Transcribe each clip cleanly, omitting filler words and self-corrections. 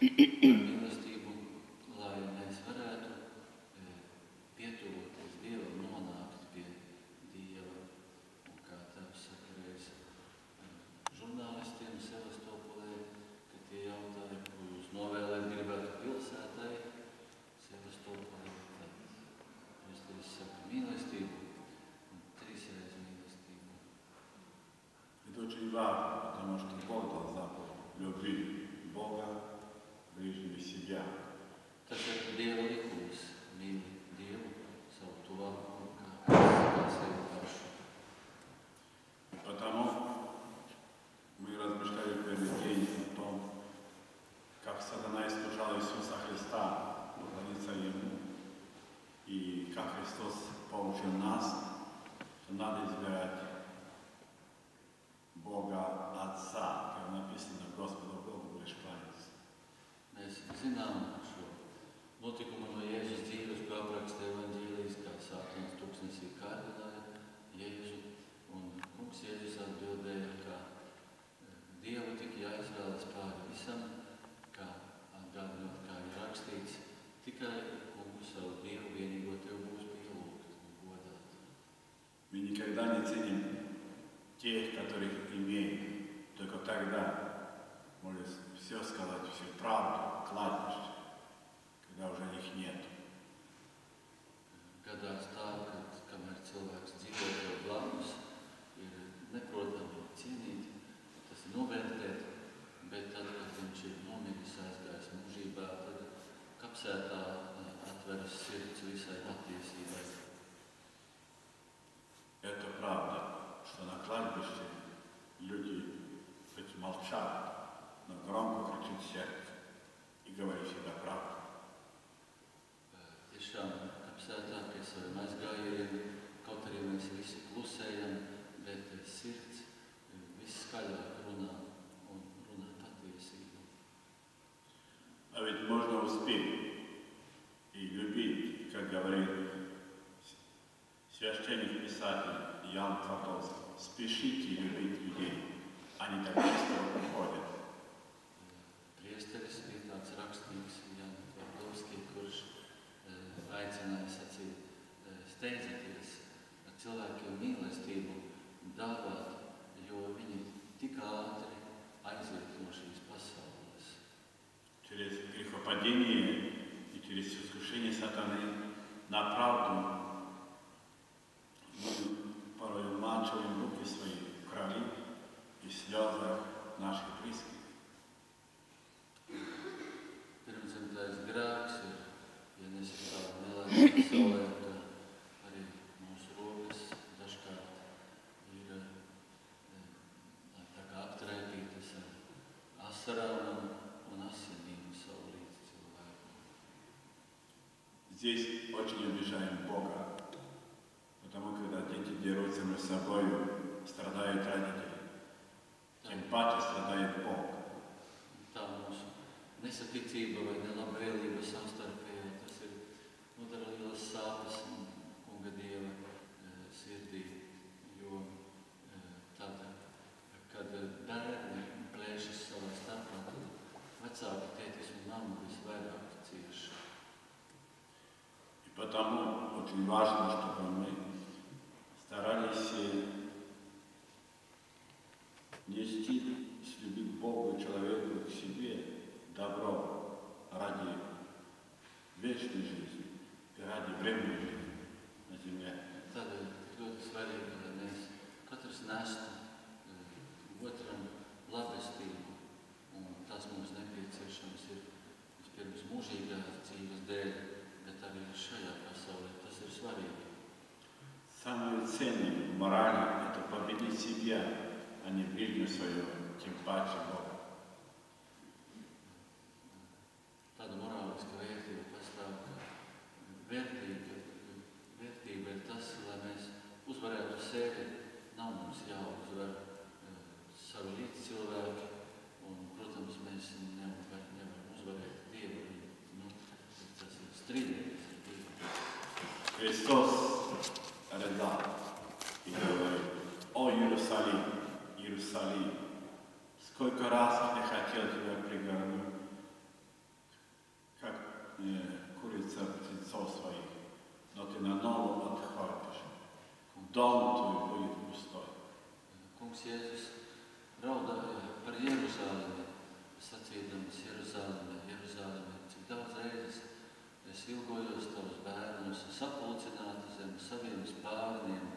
mīlestību, lai mēs varētu pietuvoties Dievam, nonākt pie Dieva. Un kā Tēvs saka reiz žurnālistiem Sevastopolē, kad tie jautāja, ko jūs novēlēt gribētu pilsētai Sevastopolē, tad Kristus saka mīlestību un trīsreiz mīlestību. Это очень важно, потому что Бог дал заповедь любви Бога, ближнего себя. Tas ir Dieva likums, mīli Dievu, savu tuvāko, kā sevi pašu. И потому мы размышляли первый день о том, как сатана искушал Иисуса Христа поклониться Ему, и как Христос поучил нас, что надо избирать Бога Отца, как написано, Господу Богу будешь кланяться. Mēs zinām šo notikumu no Jēzus dzīves, ko apraksta evaņģēlijs, kā Sātans tūkstnesī kārdināja Jēzu, un kungs Jēzus atbildēja, ka Dievu tik jāizvēlas pāri visam, kā atgādinot, kā ir rakstīts, tikai kungu savu Dievu vienīgo tev būs pielūgt un godāt. Мы никогда не ценим тех, которых имеем, только тогда можешь все сказать, всю правду, кладешь, когда уже их нет. Gadās tā, ka kamēr cilvēks dzīvo tev blakus, ir neprotami cienīt, tas ir novērtēt, bet tad, kad viņš ir nomiris, aizgājis mūžībā, tad kapsētā atveras sirds visai patiesībai. Это правда, что на кладбище люди хоть молчат, но громко кричит сердце и говорит всегда правду. Tiešām kapsētā pie saviem aizgājējiem, kaut arī mēs visi klusējam, bet sirds visskaļāk runā un runā patiesību. А ведь можно успеть и любить, как говорит священник-писатель Ян Твардовский. Спешите любить людей, они так быстро уходят. Priesteris bija tāds rakstīgs, Jānis Tvardovskis, kurš aicināja sacīt, steidzieties ar cilvēkiem mīlestību dāvāt, jo viņi tik ātri aiziet no šīs pasaules. Через грехопадение и через искушение сатаны на правду мы порой умачиваем руки свои в крови и слезах наших близких. Pirmdzimtais grēks ir, ja nesastāv nelēma pasaulē, ka arī mūsu rokas dažkārt ir tā kā aptraipītas ar asarām un asinīm savu līdz cilvēku. Здесь очень обижаем Бога, потому когда дети дерутся между собой, страдают родители, тем паче страдает Бог. Tā mūsu nesaticība vai nelabvēlība savstarpējā, tas ir nodara lielas sāpes Kunga Dieva sirdī, jo tad, kad bērni plēšas savā starpā, tad vecāki, tētis un mamma visvairāk cieš. И потому очень важно, чтобы мы старались нести с любви к Богу и человеку к себе добро ради вечной жизни и ради временной жизни на земле. Tādēļ ļoti svarīgi, lai mēs katrs nestu otram labestību, un tas mums nepieciešams ir vispirms mūžīgās dzīves dēļ, bet arī šajā pasaulē tas ir svarīgi. Самое ценное в морали – это победить себя, а не ближнего своего, тем паче Бога. Tāda morāliska vērtība pastāv, ka vērtība ir tas, lai mēs uzvarētu sevi, nav mums jāuzvar savu līdzcilvēku, un, protams, mēs nevaram uzvarēt Dievu, tas ir strīdēties ar Dievu. Христос рыдал и говорит: «О, Иерусалим, Иерусалим, сколько раз я хотел тебя пригорнуть, sacīdams Jeruzālēmē, Jeruzālēmē, cik daudz reizes es ilgojos tavus bērnus sapulcinātu zem saviem spārniem,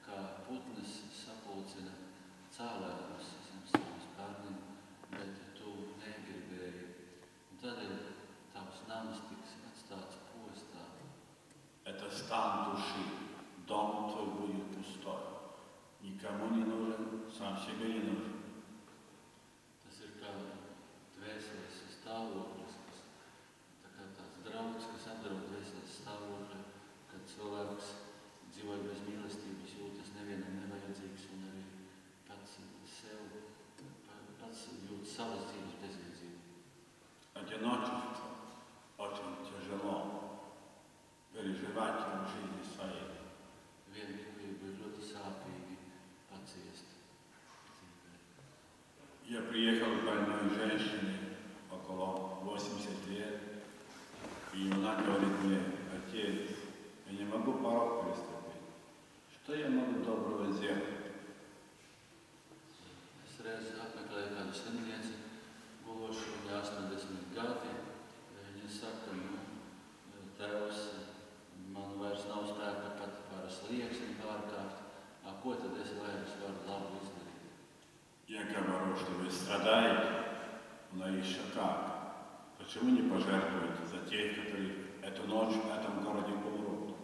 kā putnas sapulcina cālēnus zem saviem spārniem, bet tu negribēji. Un tādēļ tavs nams tiks atstāts postā. Это стан души, дом твой будет пустой. Никому не нужен, сам себе не нужен. Tas ir kā dvēseles stāvoklis, kas tā kā tāds drauds, kas apdraud dvēseles stāvokli, kad cilvēks dzīvoja bez mīlestības, jūtas nevienam nevajadzīgs un arī pats jūt savas dzīves bezjēdzību. Одиночество очень тяжело переживать в жизни своей. Vienīgība ir ļoti sāpīgi paciest dzīvē. Я приехал к больной женщине около 80 лет, и она говорит мне: отец, я не могу порог переступить. Что я могу доброго сделать? Es reiz apmeklēju kādu slimnieci, gulošu viņai 80 gadi. Viņa saka, Tēvs, man vairs nav spēka pat par slieksni pārkāpt. Ko tad es vairs varu labu izdarīt? Я говорю, что вы страдаете, но еще как. Почему не пожертвуете за тех, которые эту ночь в этом городе умрут?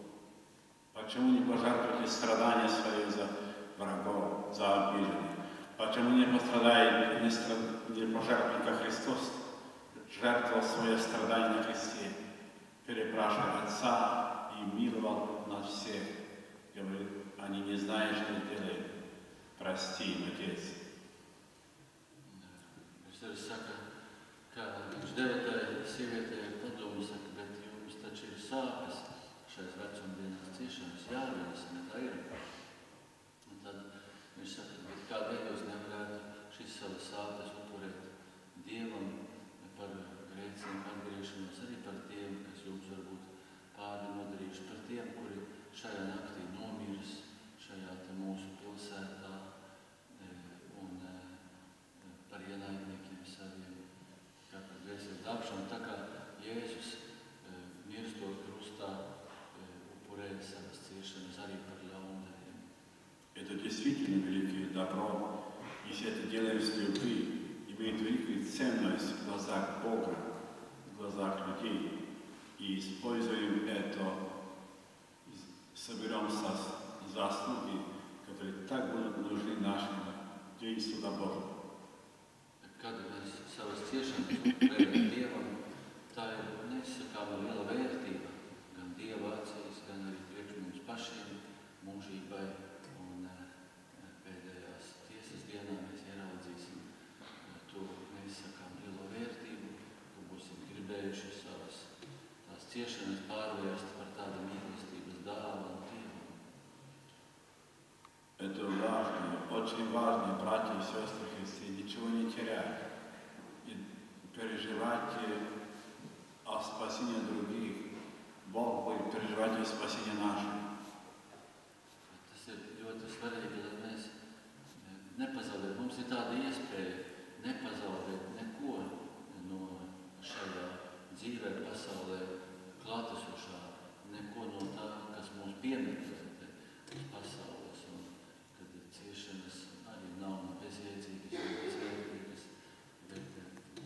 Почему не пожертвуете страдания свои за врагов, за обиженных? Почему не пострадаете, не пожертвуете, как Христос жертвовал свое страдание на кресте, перепрашивая Отца и миловал нас всех? Говорит, они не знают, что делают. Прости им, Отец. Viņš saka, ka viņš deva tai sievietei padomu, saka, bet jums taču ir sāpes šais vecumdienās ciešanas jāriesina, tā ir. Un tad viņš saka, bet kādēļ jūs nevarētu šīs savas sāpes upurēt Dievam par grēciem atgriešanos, arī par tiem, kas jums varbūt pāri nodarījuši, par tiem, kuri šajā naktī nomirs šajā te mūsu pilsētā, un par ienaidniekiem saviem, kā par dvēseles dāvšanu, tā kā Jēzus mirstot krustā upurēja savas ciešanas arī par ļaundariem. Это действительно великое добро, если это делаем с любви, имеет великую ценность в глазах Бога, в глазах людей. И используем это, соберем заслуги, которые так будут нужны нашему действию на Божьему. Kad mēs savas ciešanas upurējam Dievam, tā ir nesakāma liela vērtība gan Dieva acīs, gan arī priekš mums pašiem mūžībai. Un pēdējās tiesas dienā mēs ieraudzīsim to nesakām lielo vērtību, ka būsim gribējuši savas tās ciešanas pārvērst par tādu mīlestības dāvanu Dievam. Это важно, очень важно, братья и сестры Христе, ничего не терять и переживать о спасении других. Бог будет переживать о спасении нашего. Tas ir ļoti svarīgi, lai mēs nepazaudētu. Mums ir tāda iespēja nepazaudēt neko no šajā dzīvē, pasaulē klātesošā, neko no tā, kas mūs piemeklē uz pasaules. Un kad ciešanas arī nav bezjēdzīgas un bezvērtīgas, bet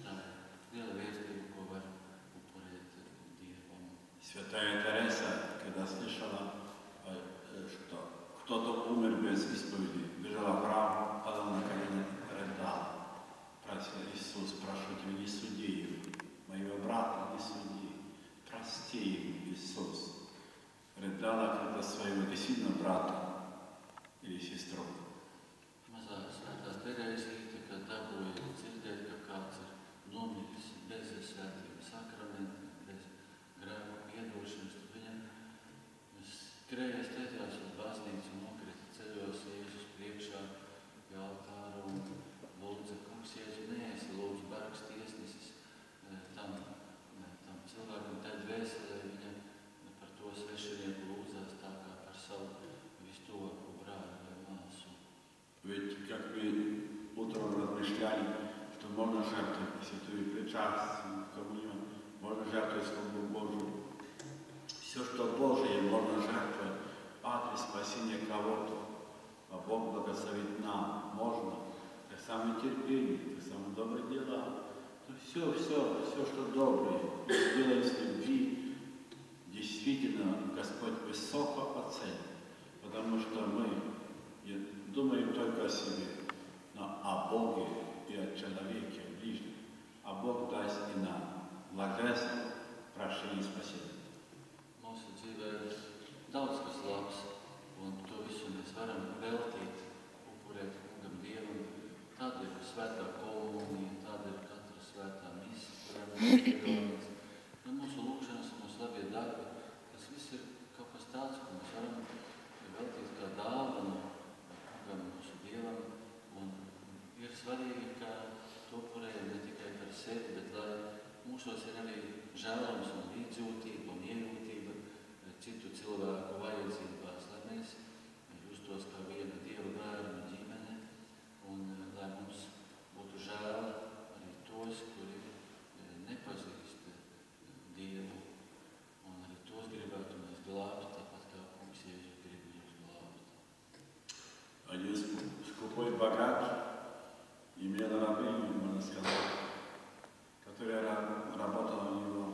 tā ir liela vērtība, ko var upurēt Dievam. Святая Тереса, когда слышала, что кто-то умер без исповеди, бежала в храм, падала на колени, рыдала. Просила: Иисус, прошу тебя, не суди его, моего брата не суди, прости его, Иисус. Рыдала когда своего действительно брата или сестру. Mazā svētā Terezīte, kad dabūja dzirdēt, ka kāds ir nomiris bez svētiem sakramenta, bez grēku piedošanas, tad viņa skrēja steidās uz baznīcu un nokrita ceļos Jēzus priekšā pie altāra un lūdza: Kungs, Jēzu, neesi lūdzu bargs tiesnesis tam cilvēkam, tai dvēselē viņa par to svešinieku lūdzās tā kā par savu vistuvāko brāli vai māsu. Ведь как мы утром размышляли, что можно жертвовать святую причастие, коммунион, можно жертвовать славу Божию. Все, что Божие, можно жертвовать в адрес спасения кого-то. А Бог благословит нам, можно. Так самое терпение, так самые добрые дела. Все, что доброе, делаем с любви, действительно Господь высоко оценит. Потому что мы думаем только о себе, но о Боге и о человеке, о ближнем. А Бог даст и нам блаженство, прощение и спасение. Mūsu dzīvē ir daudz kas labs, un to visu mēs varam veltīt, upurēt kungam Dievam. Tāda ir svētā komunija, tāda ir katra svētā mise, kurā mēs piedalāmies. Un mūsu lūkšanas un mūsu labie darbi, tas viss ir kaut kas tāds, ko mēs varam veltīt kā dāvanu kungam mūsu Dievam. Un ir svarīgi, ka to upurējam ne tikai par sevi, bet lai mūsos ir arī žēlums un līdzjūtība un iejūtība citu cilvēku vajadzībās, lai mēs justos kā viena Dieva bērnu ģimene un lai mums būtu žēl arī tos, kuri nepazīst Dievu un arī tos gribētu mēs glābt, tāpat kā kungs Jēzus grib jūs glābt. Один скупой богач имел рабыню, можно сказать, которая работала у него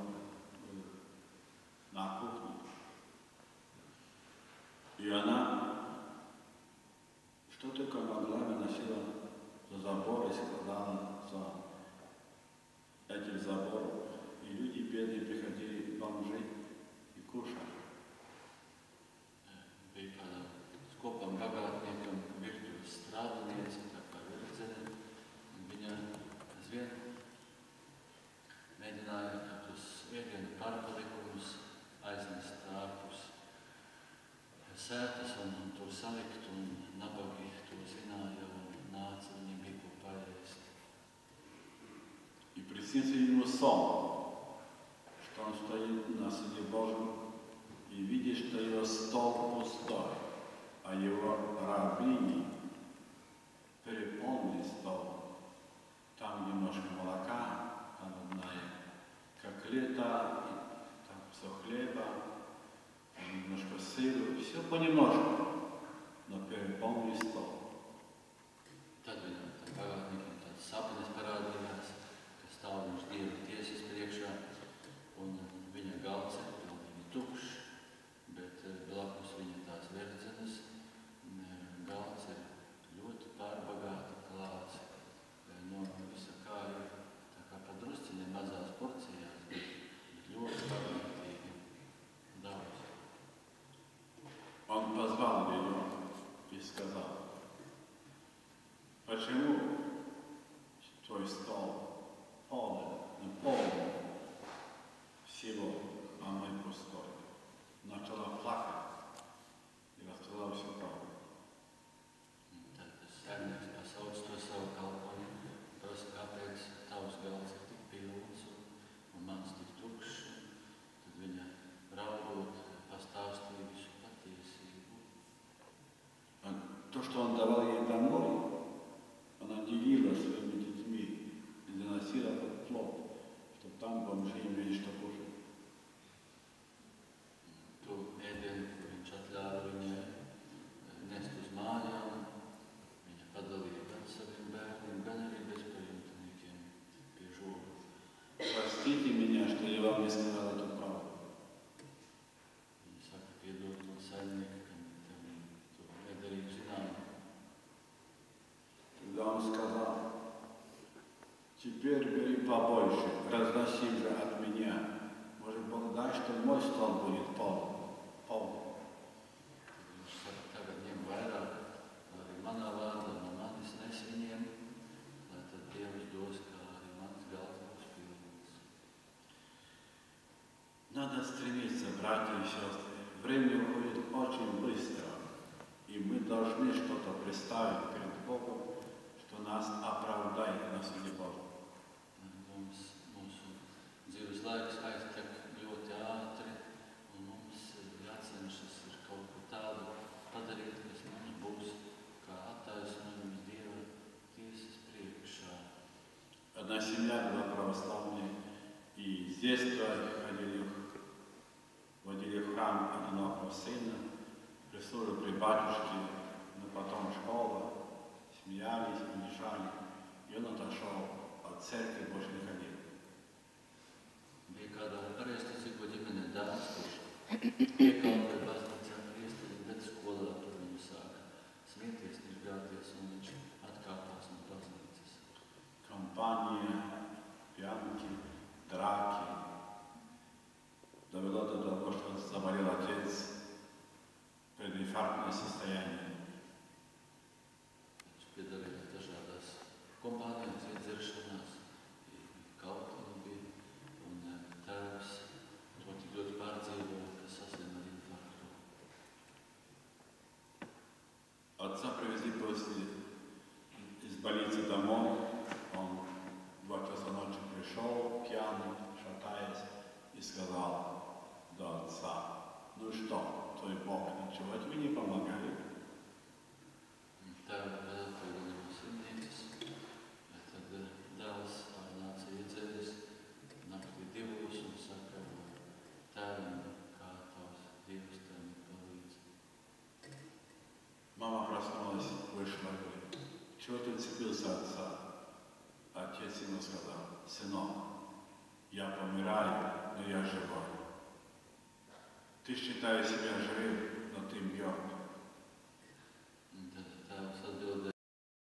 на кухне. И она, что только могла, выносила за забор и складала за этим забором. И люди бедные приходили, бомжи, и кушали. Bija kādam skopam bagātniekam virtuves strādniece, tā kā virdzene, un viņa aizvien mēģināja tos ēdienu pārpalikumus aiznest ārpus sētas un to salikt, un nabagi to zināja un nāca viņiem bija ko paēst. И приснился ему сон, что он стоит на суде Божьем и видит, что его стол пустой, а его рабыни переполнили стол. Там немножко молока, там одна котлета, там кусок хлеба, там немножко сыра, все понемножку, но переполнили стол. Tad viņam tam bagātniekam tāds sapnis parādījās, ka stāv viņš Dieva tiesas priekšā, un viņa galds ir pilnīgi tukšs, bet blakus viņa tās verdzenes galds ir ļoti pārbagāti klāts. No visa kā ir tā kā pa drusciņiem mazās porcijās, bet ļoti bagātīgi daudz. Он позвал ее и сказал: почему твой стол полон всего, а мой пустой? Начала плакать и рассказала всю правду. Tad tas saimnieks pasauc to savu kalponi, prasa, kāpēc tavs galds ir tik pilns un mans tik tukšs. Tad viņa raudot pastāstīja visu patiesību. То, что он давал ей домой, она делила своими детьми и заносила под плот, чтобы там бомжи имели что кушать. To ēdienu, ko viņš atļāva viņai nest uz mājām, viņa padalīja gan saviem bērniem, gan arī bezpajumtniekiem pie žoga. Простите меня, что я вам не сказал эту правду. Viņa saka, piedod to saimniekam, tev to nedarīju zinām. Тогда он сказал: теперь бери побольше, разноси же от меня. Может, Бог дай, что мой стол будет полный. Viņš saka, tagad ņem vairāk, arī manā vārdā no manis nes viņiem, lai tad Dievs dos, kā arī mans galds būs pilns. Надо стремиться, братья и сестры. Время уходит очень быстро, и мы должны что-то представить перед Богом, что нас оправдает на суде Божьем. Mūsu dzīves laiks aiztek ļoti ātri, un mums jācenšas ir kaut ko tādu padarīt, kas mums būs kā attaisnojums Dieva tiesas priekšā. Одна семья была православные, и с детства водили в храм одинокого сына, прислужили при батюшке, но потом школа, смеялись, унижали, и он отошел от церкви, больше не ходил. Bija kādā pareizticīgo ģimene dēls, kurš piekalpoja baznīcā priesteri, bet skolā tur viņu sāka smieties, tirgāties, un viņš atkāpās no baznīcas. Компания, пьянки, драки. Довело до того, что заболел отец, прединфарктное состояние. Viņš piedalījās dažādās kompānijās, iedzeršanās, kautini bija, un tēvs to tik ļoti pārdzīvoja, ka saslima ar infarktu. Отца привезли из больницы домой. Он в 2 часа ночи пришел, пьяный, шатаясь, и сказал до отца: ну что, твой Бог ничего тебе не помогает? Tēva vēl pievienoja no slimnīcas, bet tad dēls nāca iedzēries naktī 2 un saka tēvam, kā tavs Dievs tev palīdz. Мама проснулась, вышла и говорит: чего ты цепился отца? Отец ему сказал: сынок, я помираю, но я живой. Ты считаешь себя живым, но ты мертв.